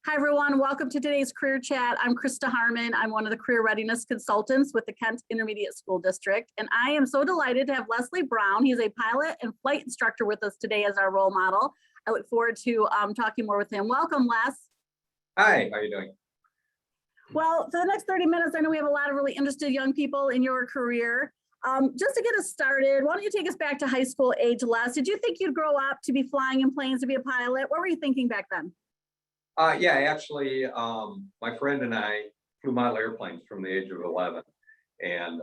Hi, everyone. Welcome to today's Career Chat. I'm Krista Harmon. I'm one of the Career Readiness Consultants with the Kent Intermediate School District. And I am so delighted to have Leslie Brown. He's a pilot and flight instructor with us today as our role model. I look forward to talking more with him. Welcome, Les. Hi, how are you doing? Well, for the next 30 minutes, I know we have a lot of really interested young people in your career. Just to get us started, why don't you take us back to high school age, Les? Did you think you'd grow up to be flying in planes, to be a pilot? What were you thinking back then? Yeah, actually, my friend and I flew model airplanes from the age of 11. And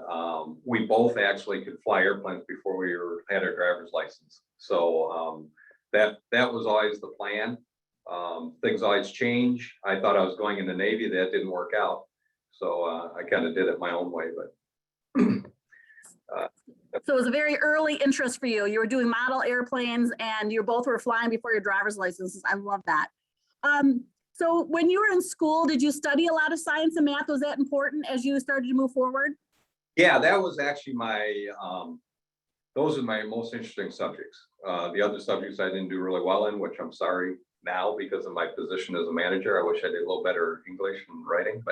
we both actually could fly airplanes before we had our driver's license. So that was always the plan. Things always change. I thought I was going in the Navy. That didn't work out. So I kind of did it my own way. But So it was a very early interest for you. You were doing model airplanes and you both were flying before your driver's licenses. I love that. So when you were in school, did you study a lot of science and math? Was that important as you started to move forward? yeah, that was actually those are my most interesting subjects. The other subjects I didn't do really well in, which I'm sorry now because of my position as a manager. I wish I did a little better English and writing,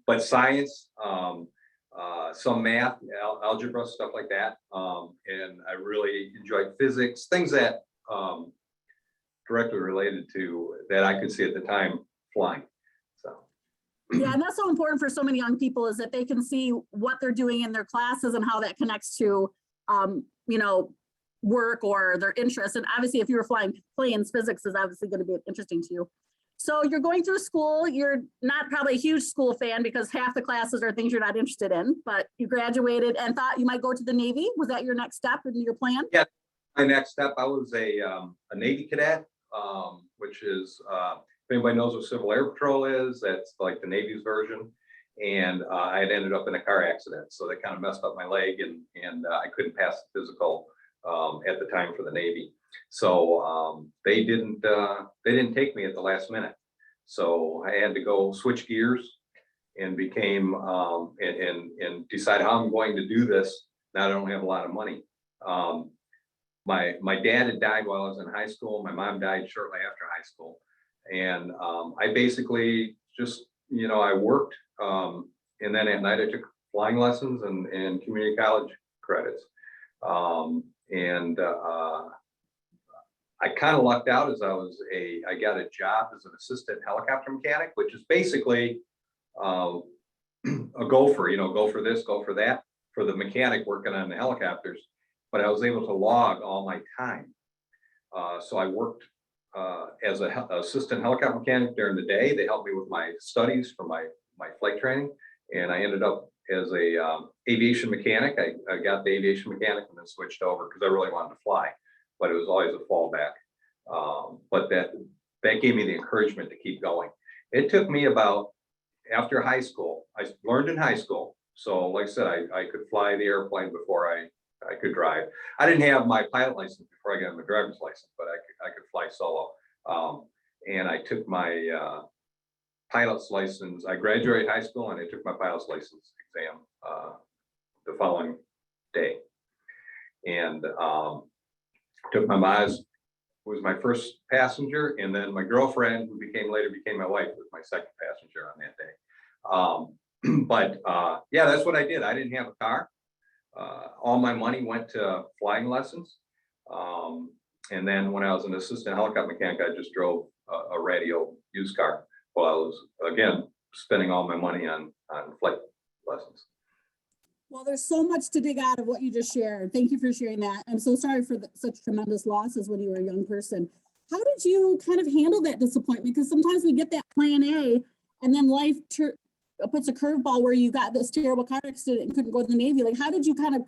but science, some math, algebra, stuff like that. And I really enjoyed physics, things that directly related to that I could see at the time flying. So yeah, and that's so important for so many young people is that they can see what they're doing in their classes and how that connects to work or their interests. And obviously if you were flying planes, physics is obviously going to be interesting to you. So you're going through school, you're not probably a huge school fan because half the classes are things you're not interested in, but you graduated and thought you might go to the Navy. Was that your next step in your plan? yeah, my next step, I was a Navy cadet. Which is, if anybody knows what Civil Air Patrol is, that's like the Navy's version. And I had ended up in a car accident, so that kind of messed up my leg, and I couldn't pass the physical at the time for the Navy. So they didn't take me at the last minute. So I had to go switch gears and became and decide how I'm going to do this. Now I don't have a lot of money. My dad had died while I was in high school. My mom died shortly after high school. And I basically just, I worked. And then at night I took flying lessons and community college credits. I kind of lucked out as I got a job as an assistant helicopter mechanic, which is basically a gopher, go for this, go for that, for the mechanic working on the helicopters. But I was able to log all my time. So I worked as an assistant helicopter mechanic during the day. They helped me with my studies for my flight training. And I ended up as a aviation mechanic. I got the aviation mechanic and then switched over because I really wanted to fly, but it was always a fallback. But that gave me the encouragement to keep going. It took me about, after high school, I learned in high school. So like I said, I could fly the airplane before I could drive. I didn't have my pilot license before I got my driver's license, but I could fly solo. And I took my pilot's license. I graduated high school and I took my pilot's license exam the following day. And took my Maz, was my first passenger, and then my girlfriend, who later became my wife, was my second passenger on that day. But yeah, that's what I did. I didn't have a car. All my money went to flying lessons. And then when I was an assistant helicopter mechanic, I just drove a radio used car while I was, again, spending all my money on flight lessons. Well, there's so much to dig out of what you just shared. Thank you for sharing that. I'm so sorry for such tremendous losses when you were a young person. How did you kind of handle that disappointment? Because sometimes we get that plan A and then life puts a curveball where you got this terrible car accident and couldn't go to the Navy. Like, how did you kind of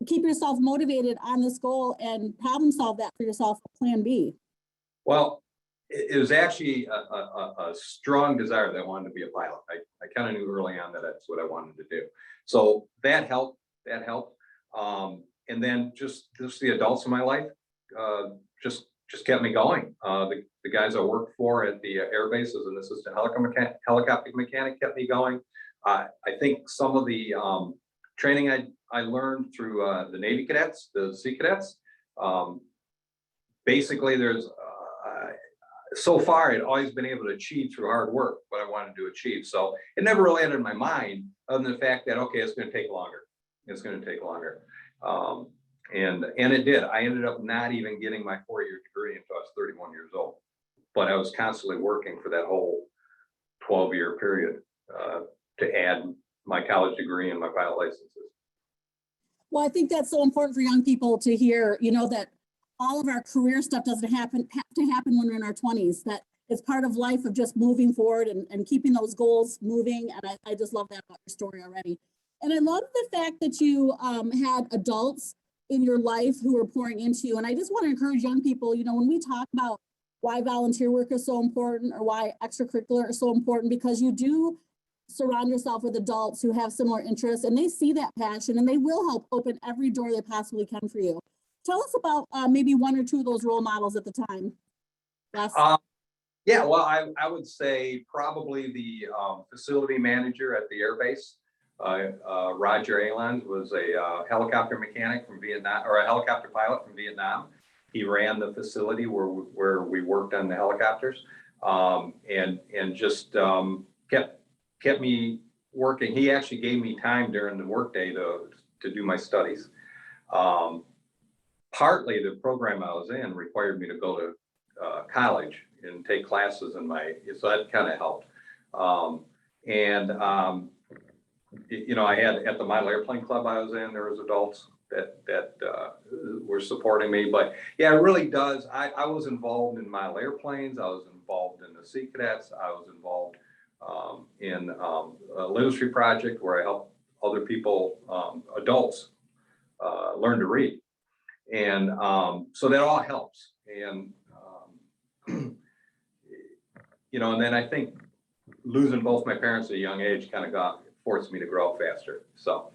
keep yourself motivated on this goal and problem solve that for yourself, plan B? Well, it was actually a strong desire that I wanted to be a pilot. I kind of knew early on that that's what I wanted to do. So that helped. And then just the adults in my life just kept me going. The guys I worked for at the air base as an assistant helicopter mechanic kept me going. I think some of the training I learned through the Navy cadets, the Sea Cadets. Basically, there's so far I'd always been able to achieve through hard work what I wanted to achieve. So it never really entered my mind, other than the fact that, okay, it's going to take longer. It's going to take longer. And it did. I ended up not even getting my 4-year degree until I was 31 years old. But I was constantly working for that whole 12-year period to add my college degree and my pilot licenses. Well, I think that's so important for young people to hear, that all of our career stuff doesn't have to happen when we're in our 20s, that it's part of life of just moving forward and keeping those goals moving. And I just love that about your story already. And I love the fact that you had adults in your life who were pouring into you. And I just want to encourage young people, when we talk about why volunteer work is so important or why extracurricular is so important, because you do surround yourself with adults who have similar interests and they see that passion and they will help open every door they possibly can for you. Tell us about maybe one or two of those role models at the time. Yes. Yeah, well, I would say probably the facility manager at the airbase, Roger Alons, was a helicopter mechanic from Vietnam, or a helicopter pilot from Vietnam. He ran the facility where we worked on the helicopters, and just kept me working. He actually gave me time during the workday to do my studies. Partly the program I was in required me to go to college and take classes so that kind of helped. I had at the model airplane club I was in, there was adults that were supporting me. But yeah, it really does. I was involved in model airplanes. I was involved in the Sea Cadets. I was involved in a literacy project where I helped other people, adults, learn to read. And so that all helps. And, and then I think losing both my parents at a young age kind of forced me to grow up faster. So,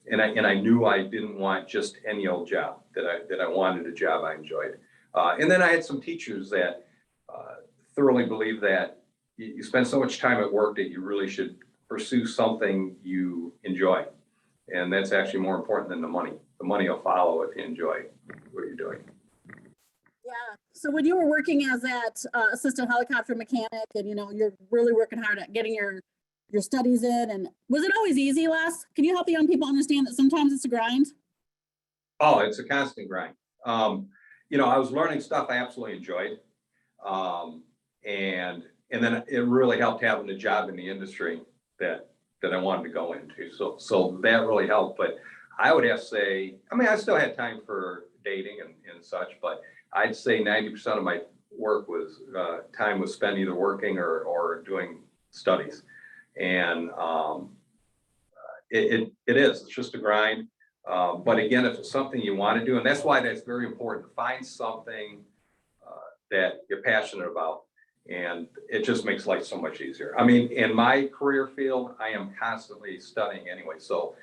and I knew I didn't want just any old job, that I wanted a job I enjoyed. And then I had some teachers that thoroughly believe that you spend so much time at work that you really should pursue something you enjoy. And that's actually more important than the money. The money will follow if you enjoy what you're doing. Yeah. So when you were working as that assistant helicopter mechanic and, you're really working hard at getting your studies in, and was it always easy, Les? Can you help the young people understand that sometimes it's a grind? Oh, it's a constant grind. I was learning stuff I absolutely enjoyed. And then it really helped having a job in the industry that I wanted to go into. So that really helped. But I would have to say, I still had time for dating and such, but I'd say 90% of my work was time was spent either working or doing studies. And it's just a grind. But again, if it's something you want to do, and that's why that's very important, find something that you're passionate about. And it just makes life so much easier. In my career field, I am constantly studying anyway. So,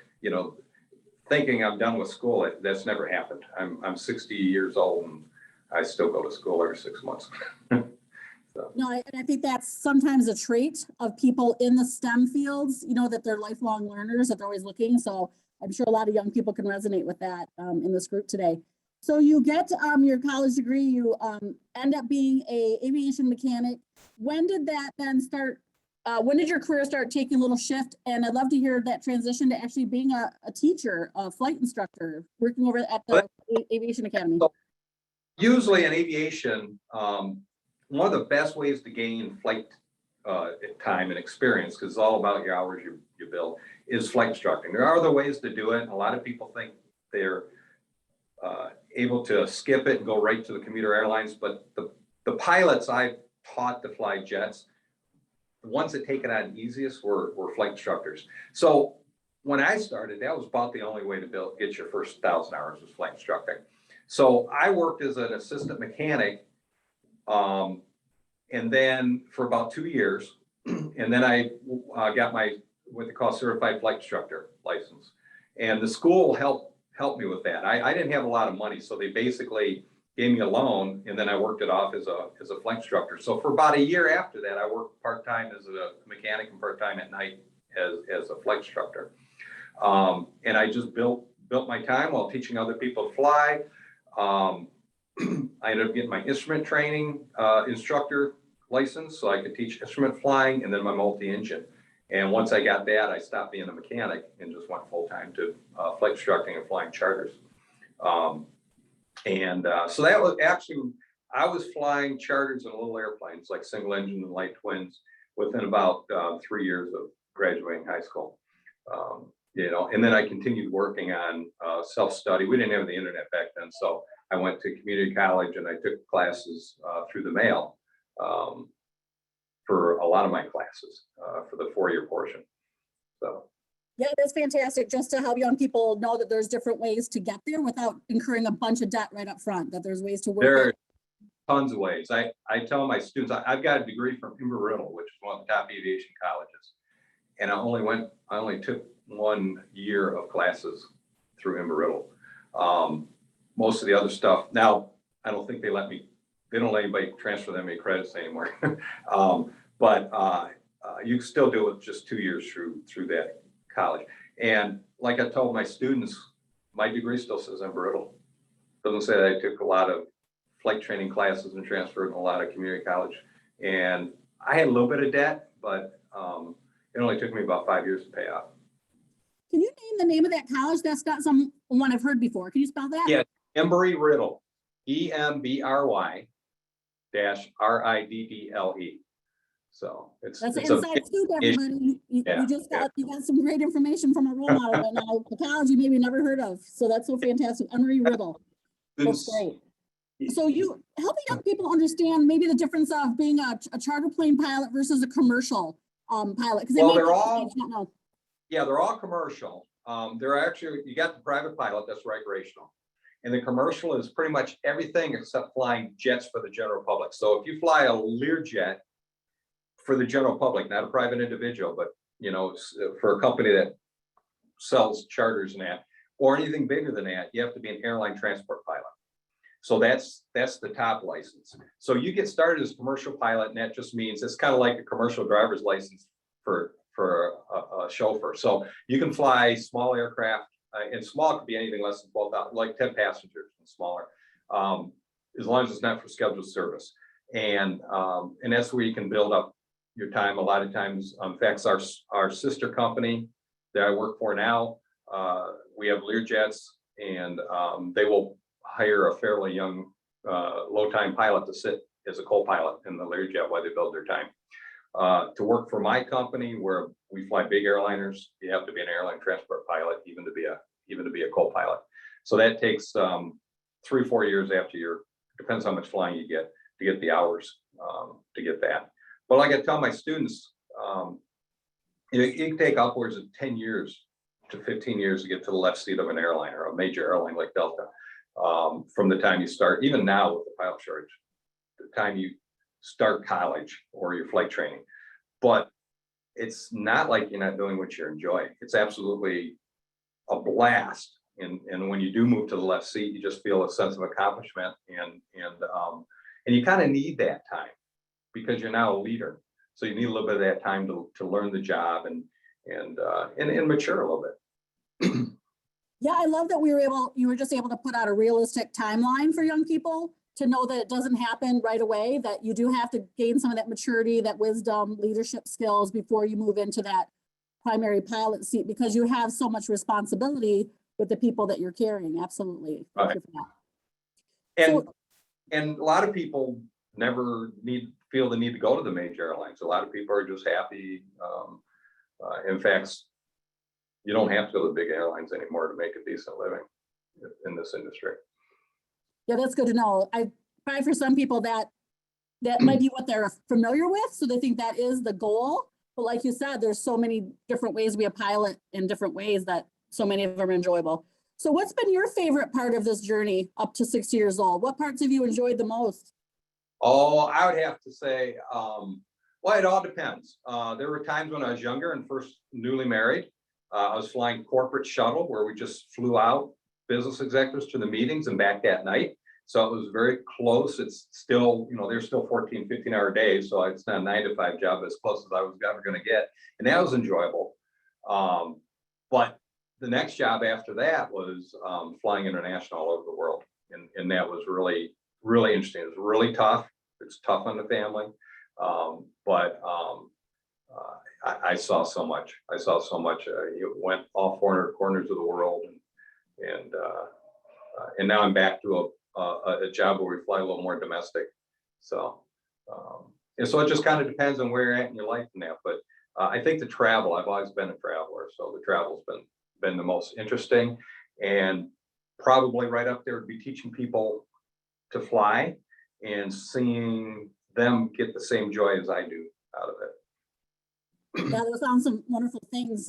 thinking I'm done with school, that's never happened. I'm 60 years old and I still go to school every 6 months. So. No, and I think that's sometimes a trait of people in the STEM fields, that they're lifelong learners, that they're always looking. So I'm sure a lot of young people can resonate with that in this group today. So you get your college degree, you end up being a aviation mechanic. When did that then start? When did your career start taking a little shift? And I'd love to hear that transition to actually being a teacher, a flight instructor, working over at the Aviation Academy. So usually in aviation, one of the best ways to gain flight time and experience, because it's all about your hours you build, is flight instructing. There are other ways to do it. A lot of people think they're able to skip it and go right to the commuter airlines, but the pilots I've taught to fly jets, the ones that take it on easiest were flight instructors. So when I started, that was about the only way to get your first 1,000 hours was flight instructing. So I worked as an assistant mechanic, and then for about 2 years, and then I got my what they call certified flight instructor license, and the school helped me with that. I didn't have a lot of money, so they basically gave me a loan, and then I worked it off as a flight instructor. So for about a year after that, I worked part-time as a mechanic and part-time at night as a flight instructor. And I just built my time while teaching other people to fly. I ended up getting my instrument training instructor license so I could teach instrument flying, and then my multi-engine. And once I got that, I stopped being a mechanic and just went full-time to flight instructing and flying charters. So that was actually, I was flying charters and little airplanes like single engine and light twins within about 3 years of graduating high school. And then I continued working on self-study. We didn't have the internet back then, so I went to community college and I took classes through the mail for a lot of my classes for the 4-year portion. So. Yeah, that's fantastic, just to help young people know that there's different ways to get there without incurring a bunch of debt right up front, that there's ways to work. There are tons of ways. I tell my students, I've got a degree from Embry-Riddle, which is one of the top aviation colleges. And I only took 1 year of classes through Embry-Riddle. Most of the other stuff, now, I don't think they don't let anybody transfer them any credits anymore. But you can still do it just 2 years through that college. And like I told my students, my degree still says Embry-Riddle. Doesn't say that I took a lot of flight training classes and transferred in a lot of community college. And I had a little bit of debt, but it only took me about 5 years to pay off. Can you name the name of that college? That's not one I've heard before. Can you spell that? Yeah, Embry-Riddle, EMBRY-RIDDLE. So it's That's an it's inside scoop, everybody. You got some great information from a role model right now. A college you maybe never heard of. So that's so fantastic. Embry-Riddle. That's great. So you helping young people understand maybe the difference of being a charter plane pilot versus a commercial pilot. Well, they're all commercial. They're actually, you got the private pilot, that's recreational. And the commercial is pretty much everything except flying jets for the general public. So if you fly a Learjet for the general public, not a private individual, but for a company that sells charters and that, or anything bigger than that, you have to be an airline transport pilot. So that's the top license. So you get started as a commercial pilot, and that just means it's kind of like a commercial driver's license for a chauffeur. So you can fly small aircraft, and small could be anything less than 12,000, like 10 passengers and smaller, as long as it's not for scheduled service. And that's where you can build up your time. A lot of times, in fact, our sister company that I work for now, we have Learjets, and they will hire a fairly young low-time pilot to sit as a co-pilot in the Learjet while they build their time. To work for my company, where we fly big airliners, you have to be an airline transport pilot, even to be a co-pilot. So that takes 3-4 years after depends how much flying you get to get the hours to get that. But like I tell my students, it can take upwards of 10 years to 15 years to get to the left seat of an airline or a major airline like Delta. From the time you start, even now with the pilot shortage, the time you start college or your flight training. But it's not like you're not doing what you enjoy. It's absolutely a blast. And when you do move to the left seat, you just feel a sense of accomplishment, and you kind of need that time because you're now a leader. So you need a little bit of that time to learn the job and mature a little bit. Yeah, I love that you were just able to put out a realistic timeline for young people to know that it doesn't happen right away, that you do have to gain some of that maturity, that wisdom, leadership skills before you move into that primary pilot seat, because you have so much responsibility with the people that you're carrying. Absolutely. Thank you for that. And a lot of people never feel the need to go to the major airlines. A lot of people are just happy. In fact, you don't have to go to the big airlines anymore to make a decent living in this industry. Yeah, that's good to know. Probably for some people that might be what they're familiar with, so they think that is the goal. But like you said, there's so many different ways to be a pilot in different ways that so many of them are enjoyable. So what's been your favorite part of this journey up to 60 years old? What parts have you enjoyed the most? Oh, I would have to say, well, it all depends. There were times when I was younger and first newly married. I was flying corporate shuttle where we just flew out business executives to the meetings and back that night. So it was very close. It's still, there's still 14, 15-hour days. So it's not a 9-to-5 job, as close as I was ever going to get. And that was enjoyable. But the next job after that was flying international all over the world. And that was really really interesting. It's really tough. It's tough on the family. But I saw so much. I saw so much. It went all 400 corners of the world, and now I'm back to a job where we fly a little more domestic. So, and so it just kind of depends on where you're at in your life and that. But I think the travel. I've always been a traveler, so the travel's been the most interesting, and probably right up there would be teaching people to fly and seeing them get the same joy as I do out of it. Yeah, those sound some wonderful things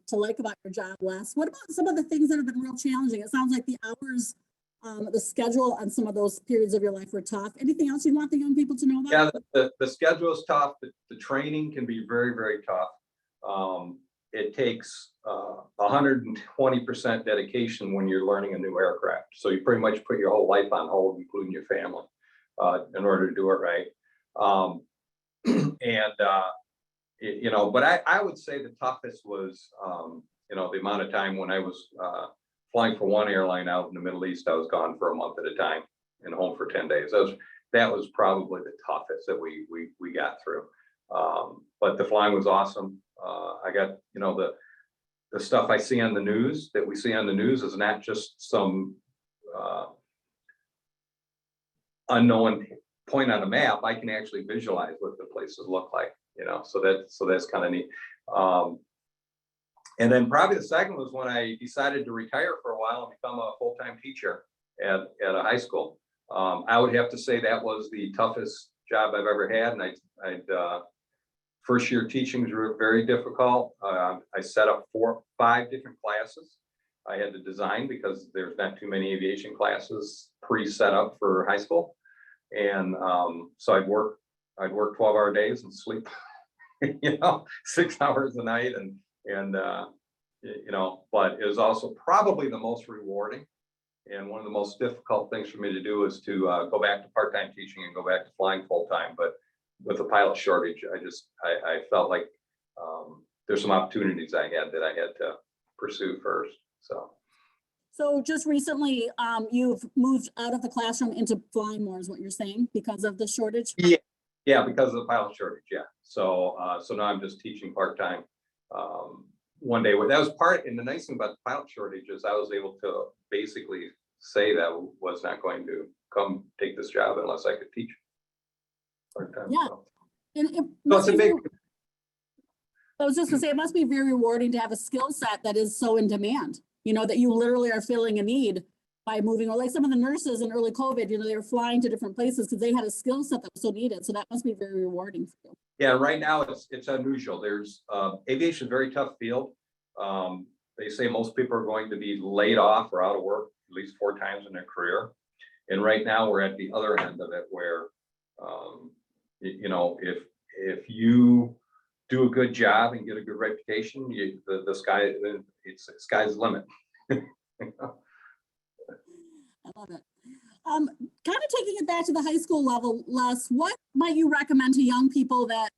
to like about your job, Les. What about some of the things that have been real challenging? It sounds like the hours, the schedule on some of those periods of your life were tough. Anything else you want the young people to know about? Yeah, the schedule is tough. The training can be very, very tough. It takes 120% dedication when you're learning a new aircraft. So you pretty much put your whole life on hold, including your family, in order to do it right. But I would say the toughest was, the amount of time when I was flying for one airline out in the Middle East. I was gone for a month at a time and home for 10 days. That was probably the toughest that we got through. But the flying was awesome. I got, the stuff I see on the news, that we see on the news, is not just some unknown point on a map. I can actually visualize what the places look like, so that's kind of neat. And then probably the second was when I decided to retire for a while and become a full-time teacher at a high school. I would have to say that was the toughest job I've ever had. And first year teachings were very difficult. I set up 4 or 5 different classes I had to design because there's not too many aviation classes pre-set up for high school. And so I'd work 12-hour days and sleep, 6 hours a night. But it was also probably the most rewarding. And one of the most difficult things for me to do is to go back to part-time teaching and go back to flying full-time. But with the pilot shortage, I felt like there's some opportunities I had to pursue first. So just recently, you've moved out of the classroom into flying more, is what you're saying, because of the shortage? Yeah, because of the pilot shortage. Yeah. So now I'm just teaching part-time. One day, that was part, and the nice thing about the pilot shortage is I was able to basically say that I was not going to come take this job unless I could teach part-time. Yeah. So. And it So it's a big. I was just gonna say, it must be very rewarding to have a skill set that is so in demand, that you literally are filling a need by moving, or like some of the nurses in early COVID, they were flying to different places because they had a skill set that was so needed. So that must be very rewarding for you. Yeah, right now it's unusual. There's aviation is a very tough field. They say most people are going to be laid off or out of work at least 4 times in their career. And right now we're at the other end of it where, if you do a good job and get a good reputation, the sky's the limit. I love it. Kind of taking it back to the high school level, Les, what might you recommend to young people that,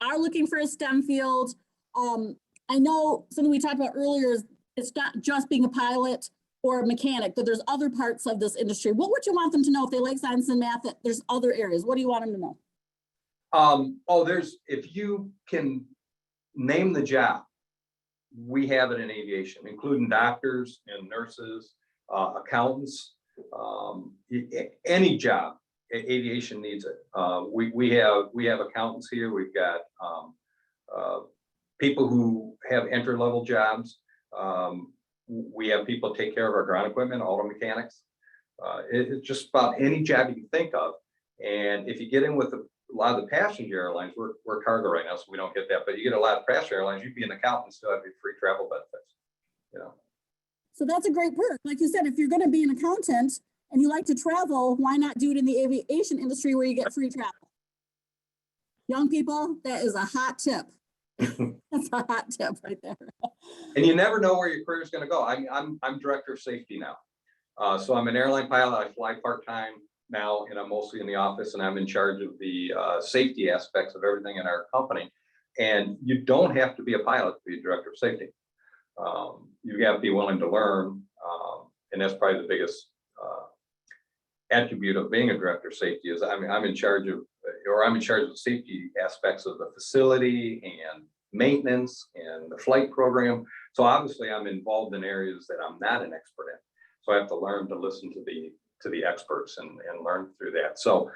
are looking for a STEM field? I know something we talked about earlier is it's not just being a pilot or a mechanic, but there's other parts of this industry. What would you want them to know if they like science and math, that there's other areas? What do you want them to know? If you can name the job, we have it in aviation, including doctors and nurses, accountants, any job, aviation needs it. We have accountants here. We've got people who have entry-level jobs. We have people take care of our ground equipment, auto mechanics. It's just about any job you can think of. And if you get in with a lot of the passenger airlines, we're cargo right now, so we don't get that. But you get a lot of passenger airlines, you'd be an accountant and still have your free travel benefits. So that's a great perk. Like you said, if you're going to be an accountant and you like to travel, why not do it in the aviation industry where you get free travel? Young people, that is a hot tip. That's a hot tip right there. And you never know where your career is going to go. I'm director of safety now. So I'm an airline pilot. I fly part-time now, and I'm mostly in the office, and I'm in charge of the safety aspects of everything in our company. And you don't have to be a pilot to be a director of safety. You have to be willing to learn. And that's probably the biggest attribute of being a director of safety is I'm in charge of, or I'm in charge of the safety aspects of the facility and maintenance and the flight program. So obviously I'm involved in areas that I'm not an expert in. So I have to learn to listen to the experts and learn through that. So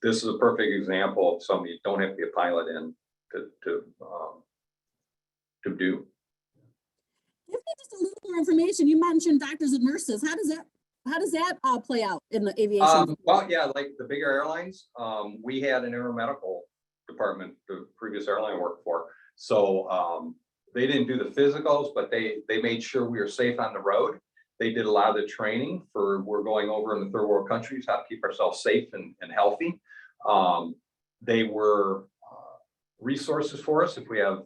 this is a perfect example of something you don't have to be a pilot in to do. Give me just a little more information. You mentioned doctors and nurses. How does that play out in the aviation? Well, yeah, like the bigger airlines, we had an aeromedical department, the previous airline I worked for. So they didn't do the physicals, but they made sure we were safe on the road. They did a lot of the training we're going over in the third world countries, how to keep ourselves safe and healthy. They were resources for us if we have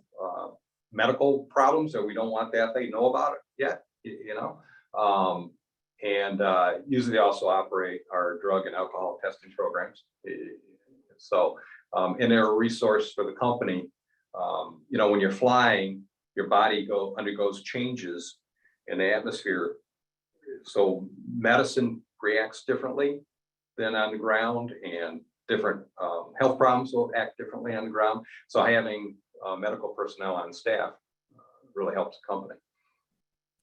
medical problems that we don't want that they know about it yet, and usually they also operate our drug and alcohol testing programs. So, and they're a resource for the company. When you're flying, your body undergoes changes in the atmosphere. So medicine reacts differently than on the ground, and different health problems will act differently on the ground. So having medical personnel on staff really helps the company.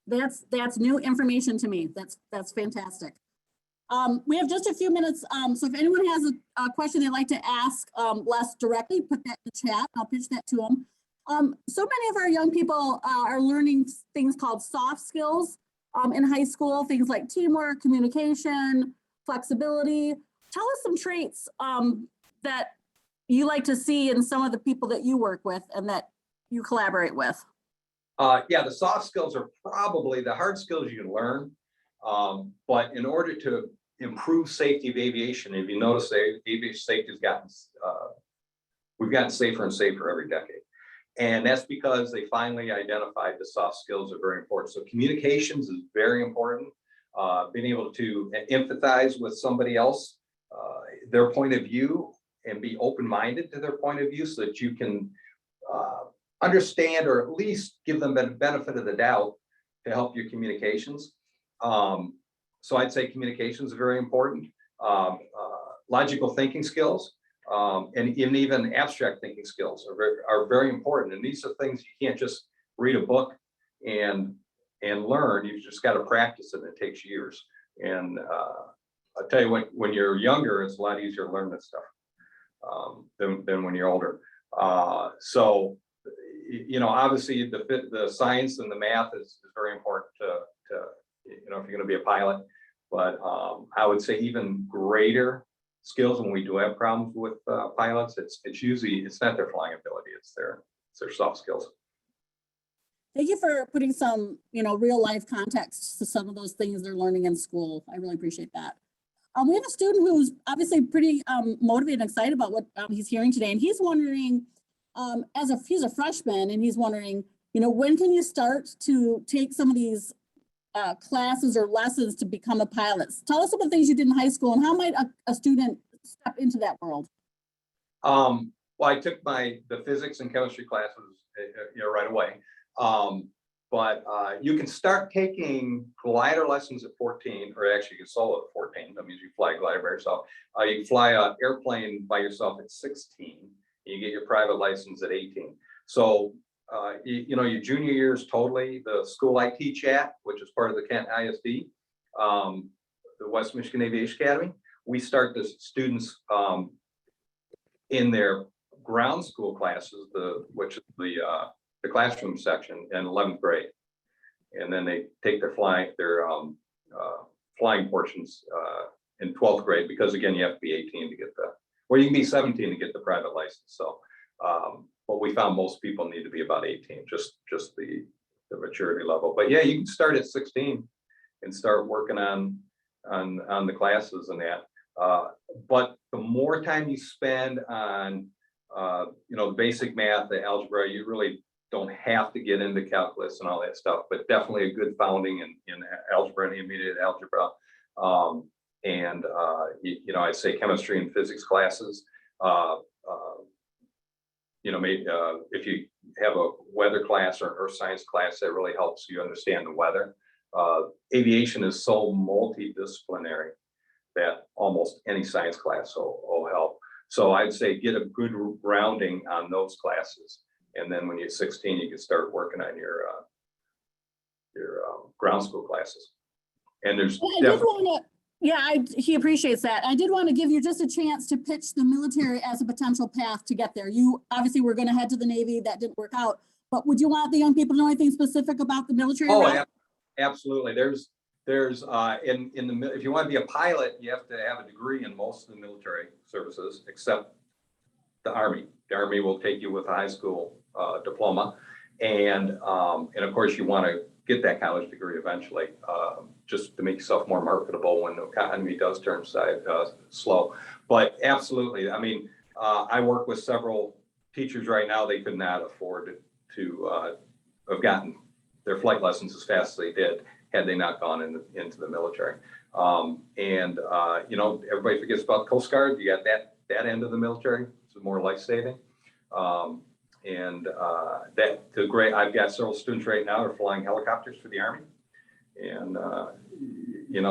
That's new information to me. That's fantastic. We have just a few minutes. So if anyone has a question they'd like to ask Les directly, put that in the chat. I'll pitch that to them. So many of our young people are learning things called soft skills in high school, things like teamwork, communication, flexibility. Tell us some traits that you like to see in some of the people that you work with and that you collaborate with. Yeah, the soft skills are probably the hard skills you can learn. But in order to improve safety of aviation, if you notice, aviation safety has we've gotten safer and safer every decade. And that's because they finally identified the soft skills are very important. So communications is very important. Being able to empathize with somebody else, their point of view, and be open-minded to their point of view so that you can understand, or at least give them the benefit of the doubt to help your communications. So I'd say communications are very important. Logical thinking skills, and even abstract thinking skills are very important. And these are things you can't just read a book and learn. You've just got to practice it. And it takes years. And I'll tell you, when you're younger, it's a lot easier to learn this stuff than when you're older. So obviously the science and the math is very important to if you're going to be a pilot. But I would say even greater skills when we do have problems with pilots, it's usually, it's not their flying ability, it's their soft skills. Thank you for putting some, real life context to some of those things they're learning in school. I really appreciate that. We have a student who's obviously pretty motivated and excited about what he's hearing today. And he's wondering, he's a freshman, and he's wondering, when can you start to take some of these classes or lessons to become a pilot? Tell us about things you did in high school, and how might a student step into that world? Well, I took the physics and chemistry classes right away. But you can start taking glider lessons at 14, or actually you can solo at 14. That means you fly a glider by yourself. You can fly an airplane by yourself at 16. You get your private license at 18. So, your junior year is totally the school I teach at, which is part of the Kent ISD, the West Michigan Aviation Academy. We start the students in their ground school classes, which is the classroom section, in 11th grade, and then they take their flying portions in 12th grade, because again, you have to be 18 to get or you can be 17 to get the private license. So, but we found most people need to be about 18, just the maturity level. But yeah, you can start at 16 and start working on the classes and that. But the more time you spend on basic math, the algebra, you really don't have to get into calculus and all that stuff, but definitely a good founding in algebra and intermediate algebra. I'd say chemistry and physics classes. Maybe if you have a weather class or an earth science class, that really helps you understand the weather. Aviation is so multidisciplinary that almost any science class will help. So I'd say get a good grounding on those classes. And then when you're 16, you can start working on your ground school classes. And there's he appreciates that. I did want to give you just a chance to pitch the military as a potential path to get there. You obviously were going to head to the Navy. That didn't work out. But would you want the young people to know anything specific about the military? Oh, absolutely. There's if you want to be a pilot, you have to have a degree in most of the military services, except the Army. The Army will take you with a high school diploma, and of course you want to get that college degree eventually, just to make yourself more marketable when the economy does turn slow. But absolutely, I mean, I work with several teachers right now. They could not afford to have gotten their flight lessons as fast as they did had they not gone into the military. Everybody forgets about Coast Guard. You got that end of the military. It's more life-saving. I've got several students right now who are flying helicopters for the Army. And,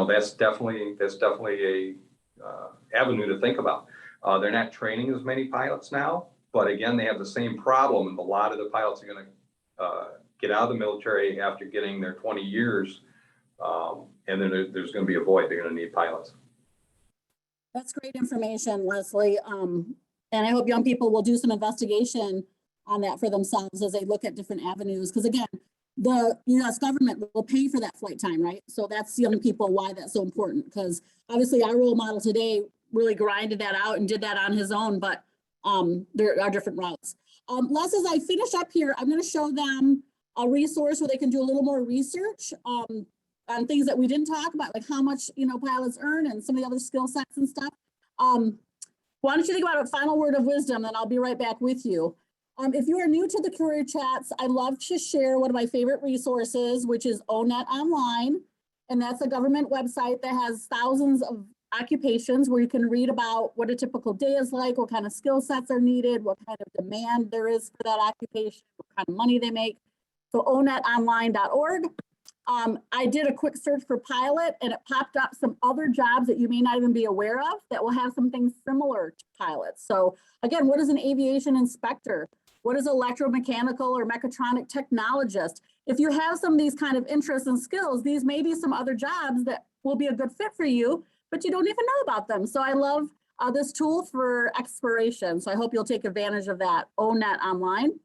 that's definitely a avenue to think about. They're not training as many pilots now, but again, they have the same problem. And a lot of the pilots are going to get out of the military after getting their 20 years. And then there's going to be a void. They're going to need pilots. That's great information, Leslie. And I hope young people will do some investigation on that for themselves as they look at different avenues. Because again, the U.S. government will pay for that flight time, right? So that's young people why that's so important. Because obviously our role model today really grinded that out and did that on his own, but there are different routes. Les, as I finish up here, I'm going to show them a resource where they can do a little more research on things that we didn't talk about, like how much, pilots earn and some of the other skill sets and stuff. Why don't you think about a final word of wisdom, and I'll be right back with you. If you are new to the career chats, I love to share one of my favorite resources, which is ONET Online. And that's a government website that has thousands of occupations where you can read about what a typical day is like, what kind of skill sets are needed, what kind of demand there is for that occupation, what kind of money they make. So onetonline.org. I did a quick search for pilot and it popped up some other jobs that you may not even be aware of that will have some things similar to pilots. So again, what is an aviation inspector? What is electromechanical or mechatronic technologist? If you have some of these kind of interests and skills, these may be some other jobs that will be a good fit for you, but you don't even know about them. So I love this tool for exploration. So I hope you'll take advantage of that, ONET Online.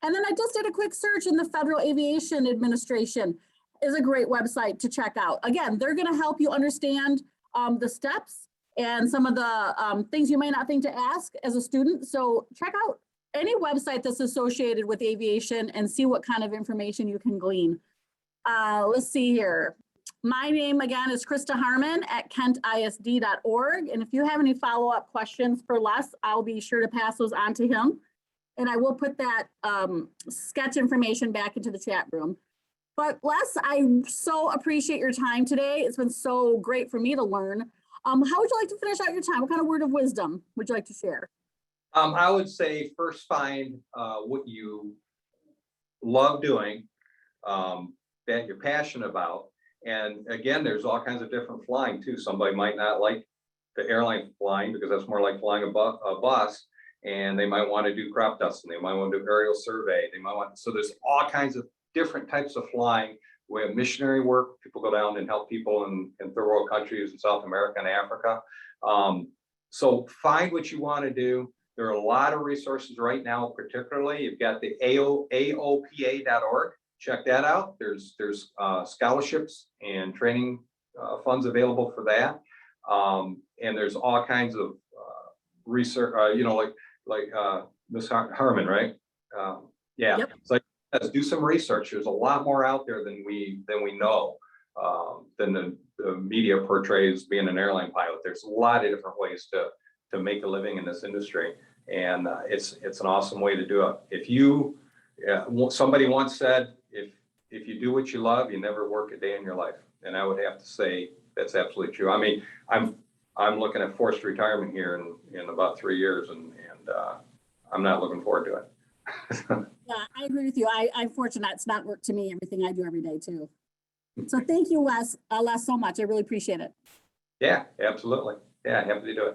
And then I just did a quick search in the Federal Aviation Administration is a great website to check out. Again, they're going to help you understand the steps and some of the things you may not think to ask as a student. So check out any website that's associated with aviation and see what kind of information you can glean. Let's see here. My name again is Krista Harmon at kentisd.org. And if you have any follow-up questions for Les, I'll be sure to pass those on to him. And I will put that sketch information back into the chat room. But Les, I so appreciate your time today. It's been so great for me to learn. How would you like to finish out your time? What kind of word of wisdom would you like to share? I would say first find what you love doing, that you're passionate about. And again, there's all kinds of different flying too. Somebody might not like the airline flying because that's more like flying a bus, and they might want to do crop dusting. They might want to do aerial survey. So there's all kinds of different types of flying. We have missionary work. People go down and help people in third world countries in South America and Africa. So find what you want to do. There are a lot of resources right now, particularly. You've got the AOPA.org. Check that out. There's scholarships and training funds available for that. And there's all kinds of research, like Ms. Harmon, right? Yeah. Yep. So let's do some research. There's a lot more out there than we know, than the media portrays being an airline pilot. There's a lot of different ways to make a living in this industry. And it's an awesome way to do it. If you, somebody once said, if you do what you love, you never work a day in your life. And I would have to say that's absolutely true. I mean, I'm looking at forced retirement here in about 3 years, and I'm not looking forward to it. Yeah, I agree with you. I'm fortunate it's not work to me, everything I do every day too. So thank you, Les, so much. I really appreciate it. Yeah, absolutely. Yeah, happy to do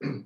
it.